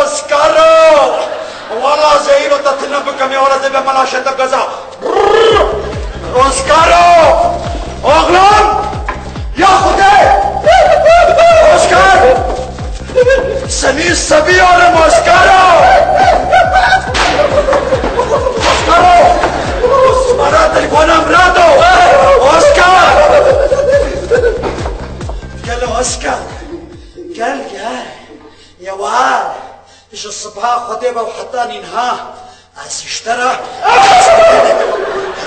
اسكارو والله زينو تتنبكم يا ولد زي ملاشة القزا اسكارو اغلم يا خدي اسكار سني السبي على اسكارو اسكارو مرات الكوانا مراتو اسكار قالوا اسكار قال يا واد ايش الصباح خطيبه وحطاني نها اشترى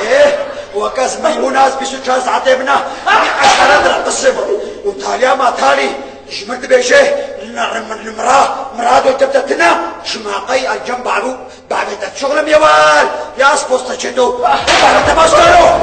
ايه وكاز ميموناز بيشو جاز عتبنا اشترى درع الصبر وتاليا ما تالي جمرت بيشه مرادو تبتتنا شماقي الجنب بعضو بعد تشغلم يا وال يا اسبوستا تشدو بعد تباشروا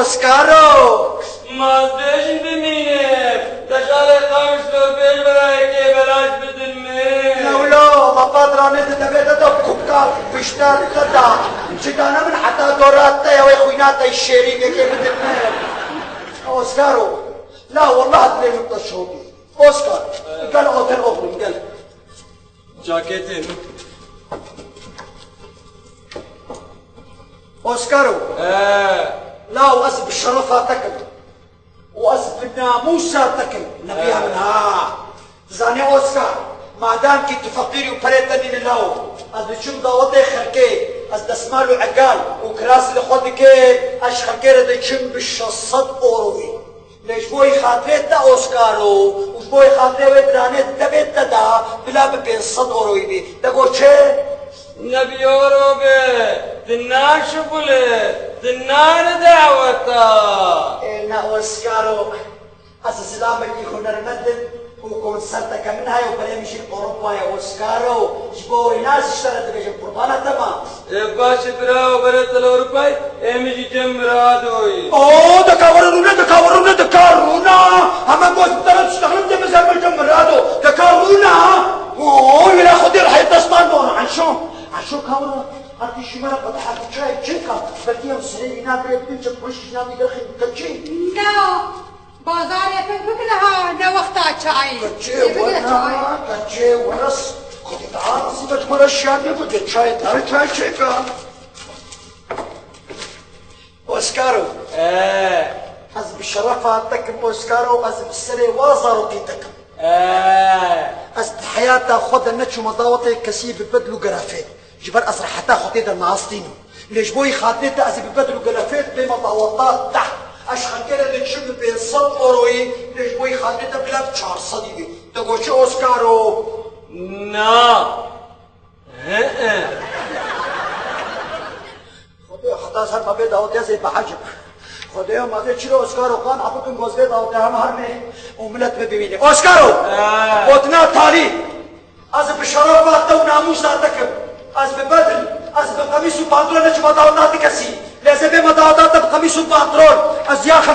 اسكارو ما بيجن بمينه تشال خامس لو بيج برايك بلاش بدل مين لو ما قادرانه تبيت تبكبكا فشتار خدا جدانا من حتى دورات يا اخوينات الشريك كيف بدل مين اسكارو لا والله تلي متشوقي اسكار قال اوتر اوغلم قال جاكيتين اسكارو لا وأسب الشرفاتكم وأسب الناموساتكم نبيها منها زاني أوسكار ما دام كنت فقيري وبريتني لله أز بشم داوتي خلقي أز دسمالو عقال وكراس لخودكي أش خلقي رد تشم بالشصد أوروي ليش بوي خاطرت دا أوسكارو وش بوي خاطرت درانت دبت دا بلا ببين صد أوروي بي دقو چه؟ نبي أوروبي دنار شبله دنار دعوتا إنا أوسكارو أسلامك يكون هنرمدن وكون سرتك منها وبريمشي أوروبا يا أوسكارو جبوي ناس اشترت بيجي قربانة تمام باش براو بريت الأوروباي امجي جمرادوي أوه دكارونا هما موت بطلت اشتغلت بزرم الجمرادو دكارونا أوه يلا خدي رح يتصطان دون عن شو كامرا أنتي شمالك بضحك شاي تشيكا بلكي يوم سري نادري بتنجب وش نادي دخل كتشي لا بازار بكلها نا وقتها شاي كتشي ورس خدي تعال سيبك مرة الشامية بدي شاي شاي تشيكا أوسكارو أزب شرفاتك أوسكارو أزب السري وزارتك أزب حياتها خد النتشو مضاوطي كسيب بدلو قرافات جبر أسرح حتى خطيت المعاصتينو ليش بوي خاطرت أزب بدلو قرافات بمضاوطات تحت أشخل كده تشم بين صد أوروي ليش بوي خاطرت بلا بشار صديقي تقول شو أوسكارو نا خدي خطا سر ما بيداوت زي بحجم خدي ما زي تشيلو أوسكارو كان عبودن غزبي داوت هم هرمي وملت ببيني أوسكارو وطنا تالي أزب بشرفات تو ناموس داتكم أزب بدل أزب قميص وبانطلون نجم داوت ناتكسي لازم ما داوت بقميص وبانطلون أزياخ